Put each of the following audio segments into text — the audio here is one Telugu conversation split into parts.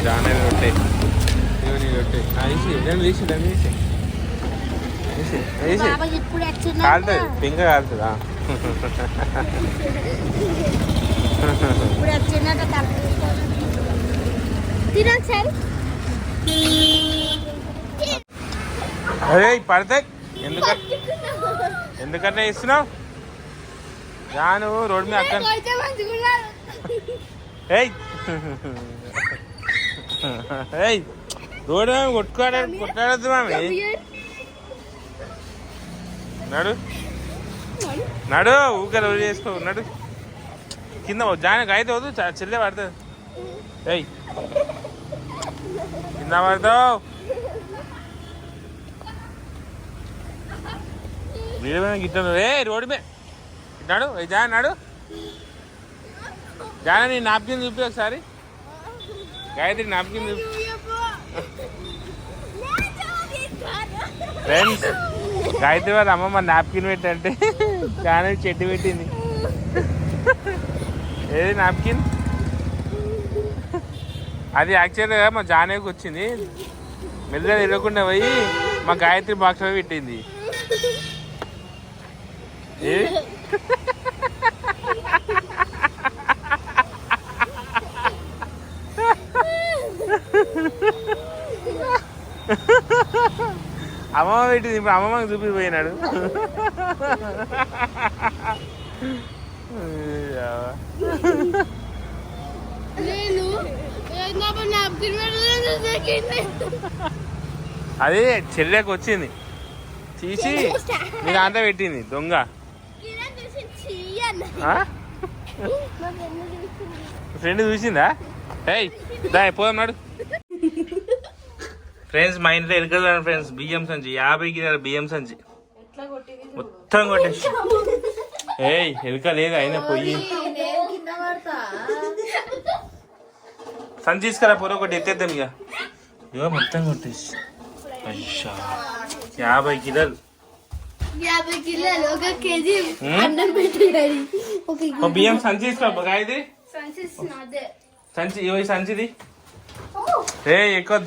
జానవి రొట్టె నీ రొట్టె దాన్ని వేసి కాలుతుంది పింక కాలుతుందా అదే పడతాయి ఎందుకంటే ఇస్తున్నావు జాను రోడ్డు మీద అక్కడ రోడ్డు మేము కొట్లాడద్దు మామి నడు ఊకలు చేసుకో నడు కింద జానకి అయితే వద్దు చెల్లె పడుతుంది కింద పడతావు వీడి మీద గిట్టాను రోడ్డు మీద నాడు జాన్ నాడు జాన నీ నాప్కిన్ చూపి ఒకసారి గాయత్రి నాప్కిన్ చూపి ఫ్రెండ్స్ గాయత్రి వాళ్ళ అమ్మమ్మ నాప్కిన్ పెట్టంటే జాన చెట్టు పెట్టింది ఏది నాప్కిన్ అది యాక్చువల్గా మా జానకి వచ్చింది మెల్లగా తిరగకుండా పోయి మా గాయత్రి బాక్స్లో పెట్టింది ఏది అమ్మమ్మ పెట్టింది ఇప్పుడు అమ్మమ్మకి చూపిపోయినాడు అది చెల్లెకి వచ్చింది తీసి మీ దాంట్లో పెట్టింది దొంగ ఫ్రెండ్ చూసిందా దా పోదాం నాడు ఫ్రెండ్స్ మా ఇంట్లో ఎరకలు ఫ్రెండ్స్ బియ్యం సంచి 50 కిలోల బియ్యం సంచి మొత్తం కొట్టేసి ఎరక లేదు అయినా పొయ్యి సంచి తీసుకురా పొర ఒకటి ఎత్తేద్దాం ఇక ఇగో మొత్తం కొట్టేసి అయ్యా 50 కిలోలు బియ్యం సంచి తీసుకురా గాయత్రి సంచి ఇవ్వ సంచిది ఎక్కువ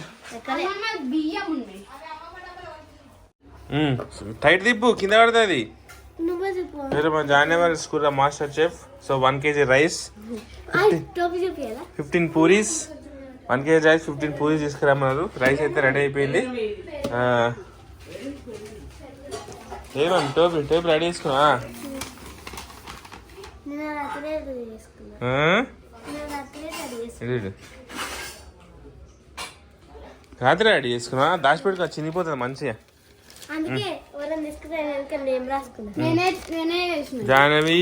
టైట్ తిప్పు కింద పడుతుంది మా జాన్యవారి school master chef so 1 kg rice 15 puris 1 kg rice 15 puris తీసుకురమ్మన్నారు రైస్ అయితే రెడీ అయిపోయింది ఏమన్నా టోపీ రెడీ చేసుకున్నా రాత్రి రెడీ చేసుకున్నా దాచిపెట్టుకో చినిగిపోతుంది మంచిగా Jahnavi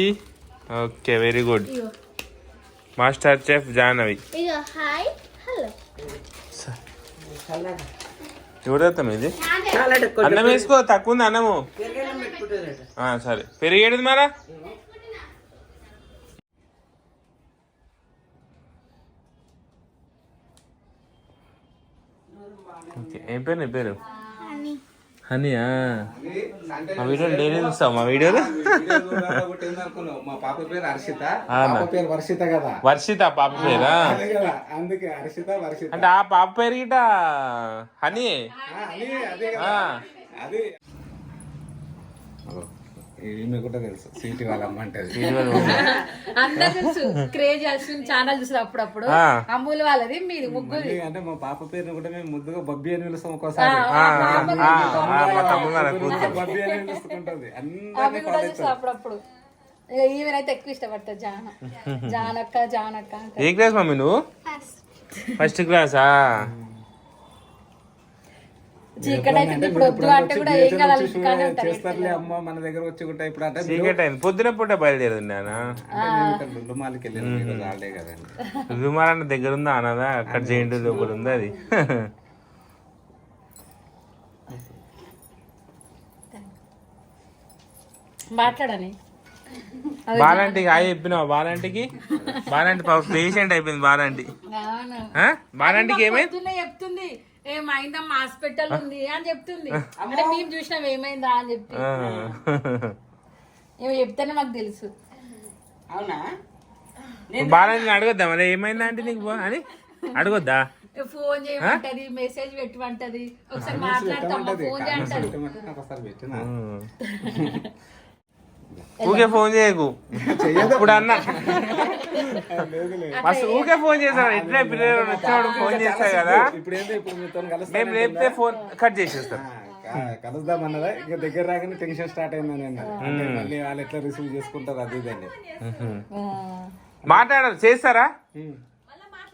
okay very good master chef Jahnavi ఎవడతాం ఇది అన్నం వేసుకో తక్కువ ఉంది అన్నము సరే పెరిగేది మరా ఏం పేరు నీ పేరు హనీయా మా వీడియోలు డైలీ చూస్తావు మా వీడియోలు మా పాప పేరు హర్షిత వర్షిత కదా వర్షిత పాప పేరా అందుకే హర్షిత వర్షిత అంటే ఆ పాప పేరు గిట హనీ అది ఈమె కూడా తెలుసు సీటీ వాళ్ళమ్మ అంటే అందరు తెలుసు క్రేజ్ ఛానల్ చూసారు అప్పుడప్పుడు అమ్ములు వాళ్ళది మీది ముగ్గురు అంటే మా పాప పేరుని కూడా మేము ముద్దుగా బబ్బీ అని పిలుస్తాం ఒక్కోసారి బబ్బీ అని పిలుస్తుంటది అవి కూడా చూసా అప్పుడప్పుడు ఈమెనైతే ఎక్కువ ఇష్టపడతారు జానక్క ఏ క్లాస్ మమ్మీ నువ్వు ఫస్ట్ క్లాసా చేస్తారులే అమ్మ మన దగ్గర వచ్చి కూడా ఇప్పుడు అంటే చీకటి అయింది పొద్దున పూట బయలుదేరదు రుమాలకి వెళ్ళాను రాలే కదండి రుమాల దగ్గర ఉందా అన్నదా అక్కడ చేయండి లోపల ఉంది అది మాట్లాడని బాలాంటికి ఆయ చెప్పినావు బాలాంటికి పేషెంట్ అయిపోయింది బాలాంటికి ఏమైంది చెప్తుంది ఏమైందమ్మా హాస్పిటల్ ఉంది అని చెప్తుంది అంటే మేము చూసినాం ఏమైందా అని చెప్పి ఏమో చెప్తేనే మాకు తెలుసు అవునా బాలాంటిని అడగొద్దా మరి ఏమైందా అంటే నీకు అని అడగొద్దా ఫోన్ చేయమంటది, మెసేజ్ పెట్టమంటది, ఒకసారి మాట్లాడతామా ఫోన్ చేయంటది. ఒకసారి పెట్టిన ఊకే ఫోన్ చేయకు ఇప్పుడు అన్న మస్తు ఊకే ఫోన్ చేస్తాడు. ఇట్లే పిల్లలు వచ్చినప్పుడు ఫోన్ చేస్తాయి కదా, ఇప్పుడు ఏంటో ఇప్పుడు మీతో మేము లేపితే ఫోన్ కట్ చేసేస్తాం. కలుద్దాం అన్నదా ఇంకా దగ్గర రాగానే టెన్షన్ స్టార్ట్ అయిందని అన్నారు. అంటే మళ్ళీ వాళ్ళు ఎట్లా రిసీవ్ చేసుకుంటారు అది ఇది అని. మాట్లాడరు చేస్తారా,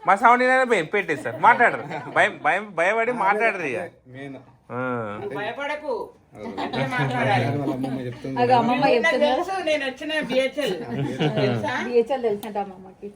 మా సౌండ్ పెట్టేస్తారు, మాట్లాడరు. భయపడి మాట్లాడరు ఇక. మెయిన్ భయపడకు వాళ్ళ అమ్మమ్మ చెప్తుంది అది అమ్మమ్మ చెప్తుంది. తెలుసు నేను వచ్చిన బిహెచ్ఎల్ తెలుసా బిహెచ్ఎల్ తెలుసంట అమ్మమ్మకి.